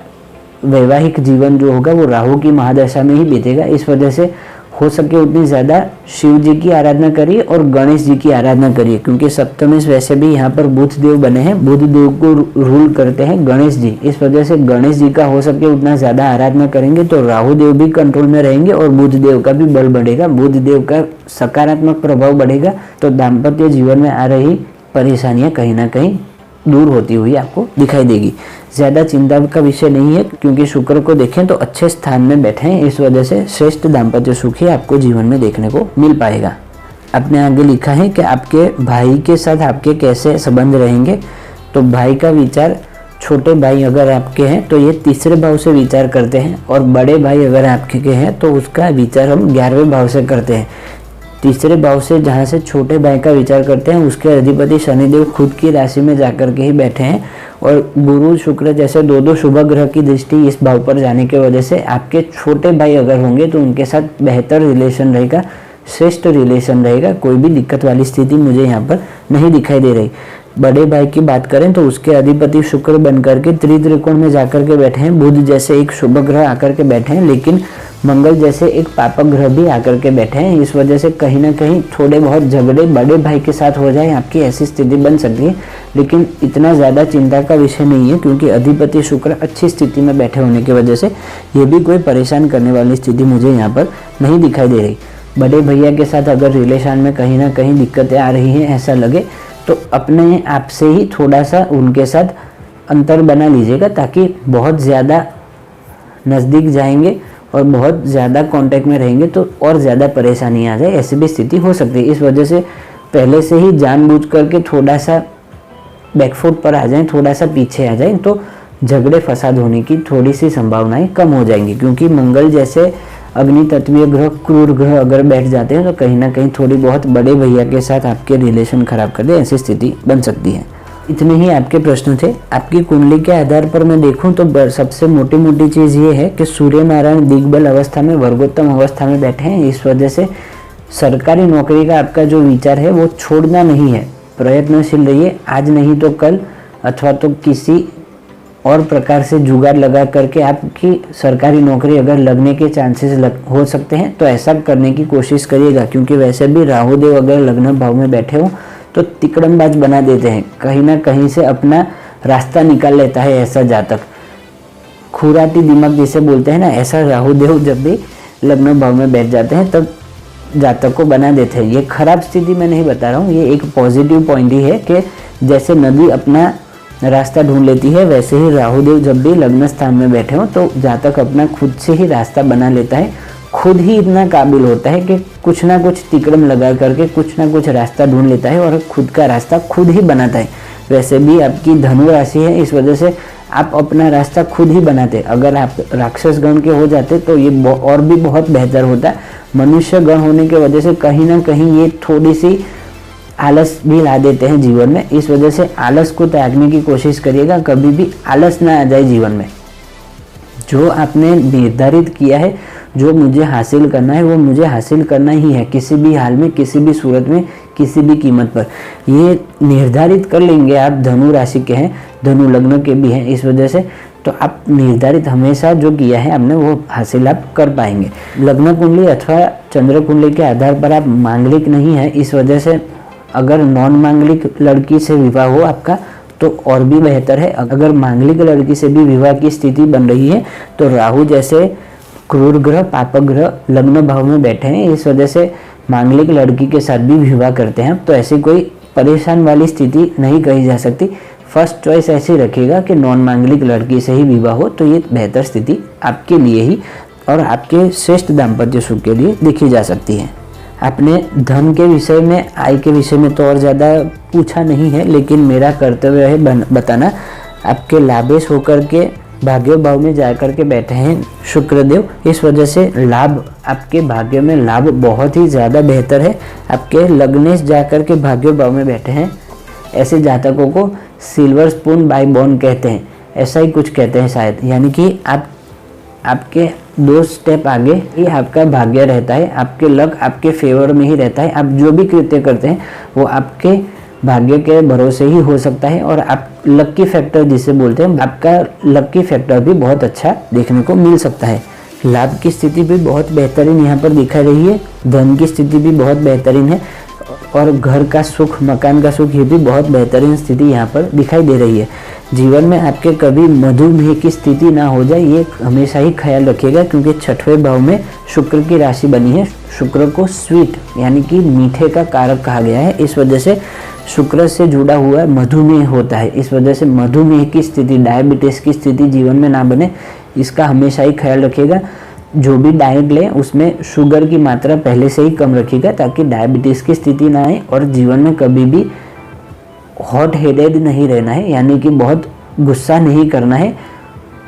Speaker 1: वैवाहिक जीवन जो होगा वो राहु की महादशा में ही बीतेगा। इस वजह से हो सके उतनी ज़्यादा शिव जी की आराधना करिए और गणेश जी की आराधना करिए, क्योंकि सप्तमेश वैसे भी यहाँ पर बुध देव बने हैं, बुध देव को रूल करते हैं गणेश जी। इस वजह से गणेश जी का हो सके उतना ज़्यादा आराधना करेंगे तो राहु देव भी कंट्रोल में रहेंगे और बुध देव का भी बल बढ़ेगा, बुध देव का सकारात्मक प्रभाव बढ़ेगा, तो दाम्पत्य जीवन में आ रही परेशानियाँ कहीं ना कहीं दूर होती हुई आपको दिखाई देगी। ज़्यादा चिंता का विषय नहीं है, क्योंकि शुक्र को देखें तो अच्छे स्थान में बैठे हैं। इस वजह से श्रेष्ठ दाम्पत्य सुख ही आपको जीवन में देखने को मिल पाएगा। आपने आगे लिखा है कि आपके भाई के साथ आपके कैसे संबंध रहेंगे। तो भाई का विचार, छोटे भाई अगर आपके हैं तो ये तीसरे भाव से विचार करते हैं, और बड़े भाई अगर आपके के हैं तो उसका विचार हम 11वें भाव से करते हैं। तीसरे भाव से जहाँ से छोटे भाई का विचार करते हैं उसके अधिपति शनिदेव खुद की राशि में जाकर के ही बैठे हैं, और गुरु शुक्र जैसे दो शुभ ग्रह की दृष्टि इस भाव पर जाने की वजह से आपके छोटे भाई अगर होंगे तो उनके साथ बेहतर रिलेशन रहेगा, श्रेष्ठ रिलेशन रहेगा। कोई भी दिक्कत वाली स्थिति मुझे यहाँ पर नहीं दिखाई दे रही। बड़े भाई की बात करें तो उसके अधिपति शुक्र बन करके त्रिकोण में जाकर के बैठे हैं, बुध जैसे एक शुभ ग्रह आकर के बैठे हैं, लेकिन मंगल जैसे एक पापक ग्रह भी आकर के बैठे हैं। इस वजह से कहीं ना कहीं थोड़े बहुत झगड़े बड़े भाई के साथ हो जाए, आपकी ऐसी स्थिति बन सकती है, लेकिन इतना ज़्यादा चिंता का विषय नहीं है, क्योंकि अधिपति शुक्र अच्छी स्थिति में बैठे होने की वजह से ये भी कोई परेशान करने वाली स्थिति मुझे यहाँ पर नहीं दिखाई दे रही। बड़े भैया के साथ अगर रिलेशन में कहीं ना कहीं दिक्कतें आ रही हैं ऐसा लगे तो अपने आप से ही थोड़ा सा उनके साथ अंतर बना लीजिएगा, ताकि बहुत ज़्यादा नज़दीक जाएंगे और बहुत ज़्यादा कांटेक्ट में रहेंगे तो और ज़्यादा परेशानी आ जाए, ऐसी भी स्थिति हो सकती है। इस वजह से पहले से ही जानबूझ करके थोड़ा सा बैकफुट पर आ जाएं, थोड़ा सा पीछे आ जाएं, तो झगड़े फसाद होने की थोड़ी सी संभावनाएं कम हो जाएंगी, क्योंकि मंगल जैसे अग्नि तत्वीय ग्रह, क्रूर ग्रह अगर बैठ जाते हैं तो कहीं ना कहीं थोड़ी बहुत बड़े भैया के साथ आपके रिलेशन खराब कर दे, ऐसी स्थिति बन सकती है। इतने ही आपके प्रश्न थे। आपकी कुंडली के आधार पर मैं देखूं तो सबसे मोटी मोटी चीज़ ये है कि सूर्य नारायण दिग्बल अवस्था में, वर्गोत्तम अवस्था में बैठे हैं। इस वजह से सरकारी नौकरी का आपका जो विचार है वो छोड़ना नहीं है, प्रयत्नशील रहिए। आज नहीं तो कल, अथवा तो किसी और प्रकार से जुगाड़ लगा करके आपकी सरकारी नौकरी अगर लगने के चांसेस हो सकते हैं तो ऐसा करने की कोशिश करिएगा, क्योंकि वैसे भी राहु देव अगर लग्न भाव में बैठे हो तो तिकड़मबाज बना देते हैं, कहीं ना कहीं से अपना रास्ता निकाल लेता है ऐसा जातक। खुराती दिमाग जिसे बोलते हैं ना, ऐसा राहु देव जब भी लग्न भाव में बैठ जाते हैं तब जातक को बना देते हैं। ये खराब स्थिति मैं नहीं बता रहा हूँ, ये एक पॉजिटिव पॉइंट ही है कि जैसे नदी अपना रास्ता ढूंढ लेती है, वैसे ही राहु देव जब भी लग्न स्थान में बैठे हो तो जातक अपना खुद से ही रास्ता बना लेता है, खुद ही इतना काबिल होता है कि कुछ ना कुछ तिकड़म लगा करके कुछ ना कुछ रास्ता ढूंढ लेता है और खुद का रास्ता खुद ही बनाता है। वैसे भी आपकी धनु राशि है, इस वजह से आप अपना रास्ता खुद ही बनाते। अगर आप राक्षस गण के हो जाते तो ये और भी बहुत बेहतर होता। मनुष्य गण होने की वजह से कहीं ना कहीं ये थोड़ी सी आलस भी ला देते हैं जीवन में। इस वजह से आलस को त्यागने की कोशिश करिएगा, कभी भी आलस ना आ जाए जीवन में। जो आपने निर्धारित किया है, जो मुझे हासिल करना है वो मुझे हासिल करना ही है, किसी भी हाल में, किसी भी सूरत में, किसी भी कीमत पर। ये निर्धारित कर लेंगे आप। धनु राशि के हैं, धनु लग्न के भी हैं, इस वजह से तो आप निर्धारित हमेशा जो किया है आपने वो हासिल आप कर पाएंगे। लग्न कुंडली अथवा चंद्र कुंडली के आधार पर आप मांगलिक नहीं है, इस वजह से अगर नॉन मांगलिक लड़की से विवाह हो आपका तो और भी बेहतर है। अगर मांगलिक लड़की से भी विवाह की स्थिति बन रही है तो राहु जैसे क्रूर ग्रह, पापक ग्रह लग्न भाव में बैठे हैं, इस वजह से मांगलिक लड़की के साथ भी विवाह करते हैं तो ऐसी कोई परेशान वाली स्थिति नहीं कही जा सकती। फर्स्ट चॉइस ऐसी रखिएगा कि नॉन मांगलिक लड़की से ही विवाह हो, तो ये बेहतर स्थिति आपके लिए ही और आपके श्रेष्ठ दाम्पत्य सुख के लिए देखी जा सकती है। आपने धन के विषय में, आय के विषय में तो और ज़्यादा पूछा नहीं है, लेकिन मेरा कर्तव्य है बताना। आपके लाभेश होकर के भाग्य भाव में जाकर के बैठे हैं शुक्रदेव, इस वजह से लाभ, आपके भाग्य में लाभ बहुत ही ज़्यादा बेहतर है। आपके लग्नेश जाकर के भाग्य भाव में बैठे हैं, ऐसे जातकों को सिल्वर स्पून बाय बॉर्न कहते हैं, ऐसा ही कुछ कहते हैं शायद, यानी कि आपके 2 स्टेप आगे ही आपका भाग्य रहता है, आपके लक आपके फेवर में ही रहता है। आप जो भी कृत्य करते हैं वो आपके भाग्य के भरोसे ही हो सकता है और आप लक्की फैक्टर जिसे बोलते हैं, आपका लक्की फैक्टर भी बहुत अच्छा देखने को मिल सकता है। लाभ की स्थिति भी बहुत बेहतरीन यहाँ पर दिखा रही है, धन की स्थिति भी बहुत बेहतरीन है और घर का सुख, मकान का सुख, ये भी बहुत बेहतरीन स्थिति यहाँ पर दिखाई दे रही है। जीवन में आपके कभी मधुमेह की स्थिति ना हो जाए, ये हमेशा ही ख्याल रखिएगा, क्योंकि 6वें भाव में शुक्र की राशि बनी है। शुक्र को स्वीट यानी कि मीठे का कारक कहा गया है, इस वजह से शुक्र से जुड़ा हुआ मधुमेह होता है। इस वजह से मधुमेह की स्थिति, डायबिटीज़ की स्थिति जीवन में ना बने, इसका हमेशा ही ख्याल रखिएगा। जो भी डाइट लें उसमें शुगर की मात्रा पहले से ही कम रखिएगा ताकि डायबिटीज़ की स्थिति ना आए और जीवन में कभी भी हॉट हेडेड नहीं रहना है, यानी कि बहुत गुस्सा नहीं करना है।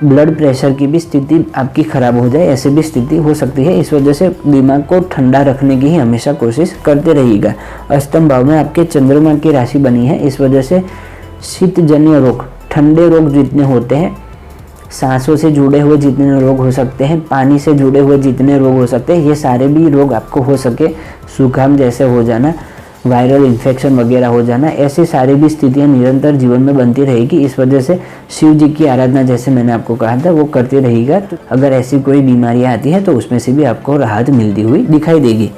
Speaker 1: ब्लड प्रेशर की भी स्थिति आपकी ख़राब हो जाए, ऐसी भी स्थिति हो सकती है। इस वजह से दिमाग को ठंडा रखने की ही हमेशा कोशिश करते रहिएगा। अष्टम भाव में आपके चंद्रमा की राशि बनी है, इस वजह से शीतजन्य रोग, ठंडे रोग जितने होते हैं, सांसों से जुड़े हुए जितने रोग हो सकते हैं, पानी से जुड़े हुए जितने रोग हो सकते हैं, ये सारे भी रोग आपको हो सके, जुकाम जैसे हो जाना, वायरल इन्फेक्शन वगैरह हो जाना, ऐसी सारी भी स्थितियां निरंतर जीवन में बनती रहेगी। इस वजह से शिव जी की आराधना, जैसे मैंने आपको कहा था, वो करते रहिएगा। तो अगर ऐसी कोई बीमारियां आती हैं तो उसमें से भी आपको राहत मिलती हुई दिखाई देगी।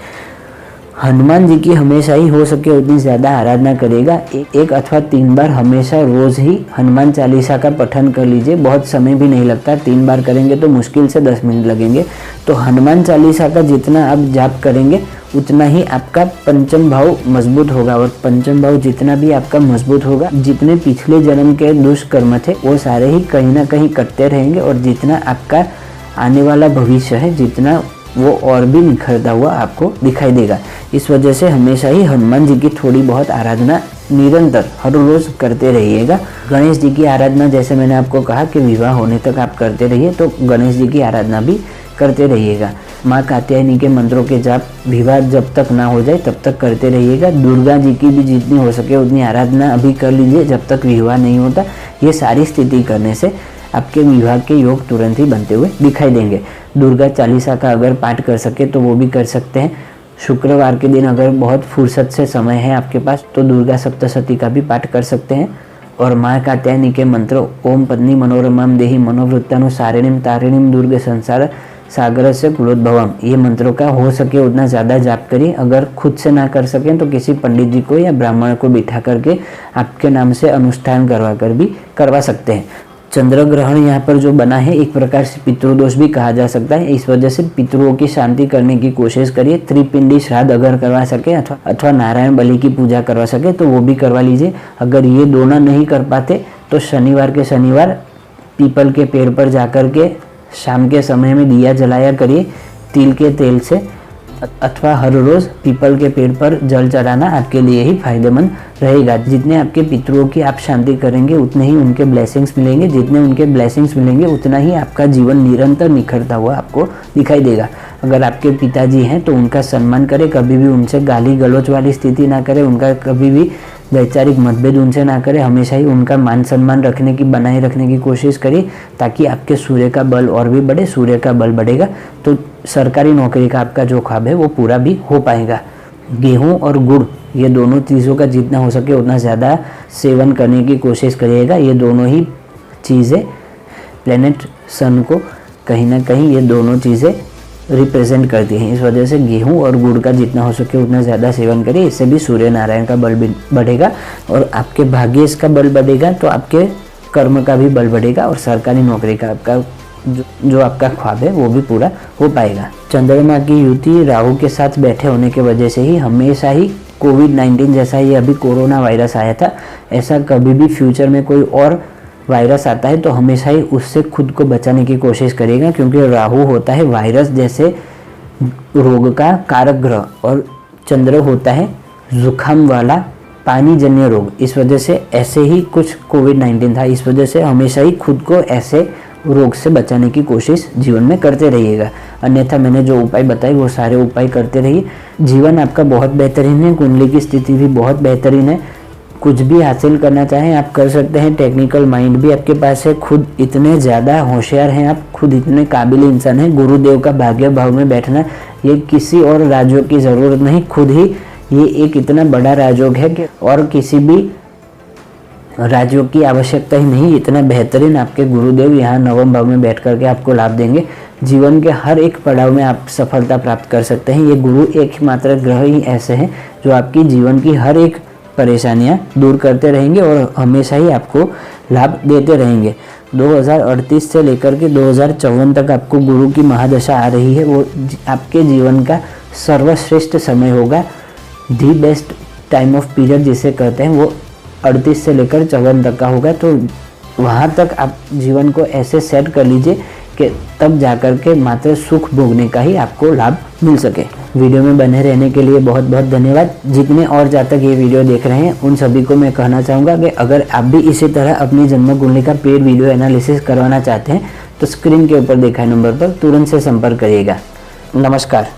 Speaker 1: हनुमान जी की हमेशा ही हो सके उतनी ज़्यादा आराधना करेगा। एक अथवा 3 बार हमेशा रोज़ ही हनुमान चालीसा का पठन कर लीजिए, बहुत समय भी नहीं लगता। 3 बार करेंगे तो मुश्किल से 10 मिनट लगेंगे। तो हनुमान चालीसा का जितना आप जाप करेंगे उतना ही आपका पंचम भाव मजबूत होगा, और पंचम भाव जितना भी आपका मजबूत होगा, जितने पिछले जन्म के दुष्कर्म थे वो सारे ही कहीं ना कहीं कटते रहेंगे, और जितना आपका आने वाला भविष्य है, जितना वो और भी निखरता हुआ आपको दिखाई देगा। इस वजह से हमेशा ही हनुमान जी की थोड़ी बहुत आराधना निरंतर हर रोज़ करते रहिएगा। गणेश जी की आराधना, जैसे मैंने आपको कहा कि विवाह होने तक आप करते रहिए, तो गणेश जी की आराधना भी करते रहिएगा। माँ कात्यायनी के मंत्रों के जाप विवाह जब तक ना हो जाए तब तक करते रहिएगा। दुर्गा जी की भी जितनी हो सके उतनी आराधना अभी कर लीजिए जब तक विवाह नहीं होता। ये सारी स्थिति करने से आपके विवाह के योग तुरंत ही बनते हुए दिखाई देंगे। दुर्गा चालीसा का अगर पाठ कर सके तो वो भी कर सकते हैं। शुक्रवार के दिन अगर बहुत फुर्सत से समय है आपके पास तो दुर्गा सप्तशती का भी पाठ कर सकते हैं। और माँ कात्यायनी के मंत्र ओम पत्नी मनोरमाम देहि मनोवृत्तानुसारिणीम तारिणीम दुर्गे संसार सागर से कुलोद्भवम, ये मंत्रों का हो सके उतना ज़्यादा जाप करिए। अगर खुद से ना कर सकें तो किसी पंडित जी को या ब्राह्मण को बिठा करके आपके नाम से अनुष्ठान करवा सकते हैं। चंद्र ग्रहण यहाँ पर जो बना है एक प्रकार से पितृदोष भी कहा जा सकता है। इस वजह से पितरों की शांति करने की कोशिश करिए। त्रिपिंडी श्राद्ध अगर करवा सके अथवा नारायण बलि की पूजा करवा सके तो वो भी करवा लीजिए। अगर ये दोनों नहीं कर पाते तो शनिवार के शनिवार पीपल के पेड़ पर जाकर के शाम के समय में दिया जलाया करिए तिल के तेल से, अथवा हर रोज़ पीपल के पेड़ पर जल चढ़ाना आपके लिए ही फायदेमंद रहेगा। जितने आपके पितरों की आप शांति करेंगे उतने ही उनके ब्लेसिंग्स मिलेंगे, जितने उनके ब्लेसिंग्स मिलेंगे उतना ही आपका जीवन निरंतर निखरता हुआ आपको दिखाई देगा। अगर आपके पिताजी हैं तो उनका सम्मान करें, कभी भी उनसे गाली गलौच वाली स्थिति ना करें, उनका कभी भी वैचारिक मतभेद उनसे ना करें, हमेशा ही उनका मान सम्मान बनाए रखने की कोशिश करिए ताकि आपके सूर्य का बल और भी बढ़े। सूर्य का बल बढ़ेगा तो सरकारी नौकरी का आपका जो ख्वाब है वो पूरा भी हो पाएगा। गेहूं और गुड़, ये दोनों चीज़ों का जितना हो सके उतना ज़्यादा सेवन करने की कोशिश करिएगा। ये दोनों ही चीज़ें प्लेनेट सन को कहीं ना कहीं ये दोनों चीज़ें रिप्रेजेंट करती हैं। इस वजह से गेहूं और गुड़ का जितना हो सके उतना ज़्यादा सेवन करिए। इससे भी सूर्य नारायण का बल बढ़ेगा और आपके भाग्य का बल बढ़ेगा, तो आपके कर्म का भी बल बढ़ेगा और सरकारी नौकरी का आपका जो आपका ख्वाब है वो भी पूरा हो पाएगा। चंद्रमा की युति राहु के साथ बैठे होने की वजह से ही हमेशा ही कोविड-19 जैसा ये अभी कोरोना वायरस आया था, ऐसा कभी भी फ्यूचर में कोई और वायरस आता है तो हमेशा ही उससे खुद को बचाने की कोशिश करिएगा, क्योंकि राहु होता है वायरस जैसे रोग का कारक ग्रह और चंद्र होता है जुकाम वाला पानी जन्य रोग। इस वजह से ऐसे ही कुछ कोविड-19 था, इस वजह से हमेशा ही खुद को ऐसे रोग से बचाने की कोशिश जीवन में करते रहिएगा। अन्यथा मैंने जो उपाय बताए वो सारे उपाय करते रहिए। जीवन आपका बहुत बेहतरीन है, कुंडली की स्थिति भी बहुत बेहतरीन है। कुछ भी हासिल करना चाहें आप कर सकते हैं। टेक्निकल माइंड भी आपके पास है, खुद इतने ज़्यादा होशियार हैं आप, खुद इतने काबिल इंसान हैं। गुरुदेव का भाग्य भाव में बैठना ये किसी और राजयोग की ज़रूरत नहीं, खुद ही ये एक इतना बड़ा राजयोग है कि और किसी भी राजयोग की आवश्यकता ही नहीं। इतना बेहतरीन आपके गुरुदेव यहाँ नवम भाव में बैठ करके आपको लाभ देंगे। जीवन के हर एक पड़ाव में आप सफलता प्राप्त कर सकते हैं। ये गुरु एकमात्र ग्रह ही ऐसे हैं जो आपकी जीवन की हर एक परेशानियां दूर करते रहेंगे और हमेशा ही आपको लाभ देते रहेंगे। 2038 से लेकर के 2054 तक आपको गुरु की महादशा आ रही है, वो आपके जीवन का सर्वश्रेष्ठ समय होगा। The best time of period जिसे कहते हैं वो 38 से लेकर 54 तक का होगा। तो वहाँ तक आप जीवन को ऐसे सेट कर लीजिए कि तब जाकर के मात्र सुख भोगने का ही आपको लाभ मिल सके। वीडियो में बने रहने के लिए बहुत बहुत धन्यवाद। जितने और जातक ये वीडियो देख रहे हैं उन सभी को मैं कहना चाहूँगा कि अगर आप भी इसी तरह अपनी जन्म कुंडली का पेड वीडियो एनालिसिस करवाना चाहते हैं तो स्क्रीन के ऊपर देखा नंबर पर तुरंत से संपर्क करिएगा। नमस्कार।